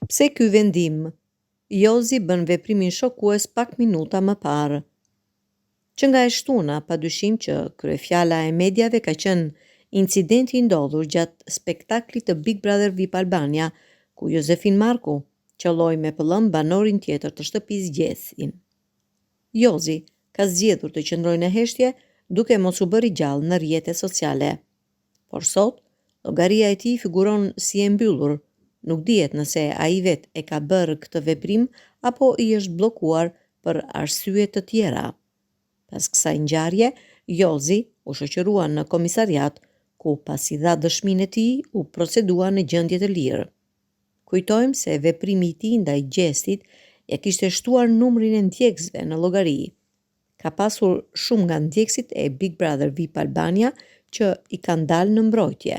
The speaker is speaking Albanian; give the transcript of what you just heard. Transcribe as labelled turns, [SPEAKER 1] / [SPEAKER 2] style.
[SPEAKER 1] Pse ky vendim? Jozi bën veprimin shokues pak minuta më parë. Që nga e shtuna, padyshim që kryefjala e mediave ka qenë incidenti i ndodhur gjatë spektaklit të Big Brother VIP Albania, ku Josefin Marku qelloi me pëllëm banorin tjetër të shtëpisë Gjethin. Jozi ka zgjedhur të qëndrojë në heshtje duke mos u bërë i gjallë në rrjetet sociale. Por sot, llogaria e tij figuron si e mbyllur. Nuk dihet nëse ai vet e ka bërë këtë veprim apo i është bllokuar për arsye të tjera. Pas kësaj ngjarje, Jozi u shoqërua në komisariat, ku pasi dha dëshminë e tij, u procedua në gjendje të lirë. Kujtojmë se veprimi i tij ndaj Gjestit e kishte shtuar numrin e ndjekësve në llogari. Ka pasur shumë nga ndjekësit e Big Brother VIP Albania që i kanë dalë në mbrojtje.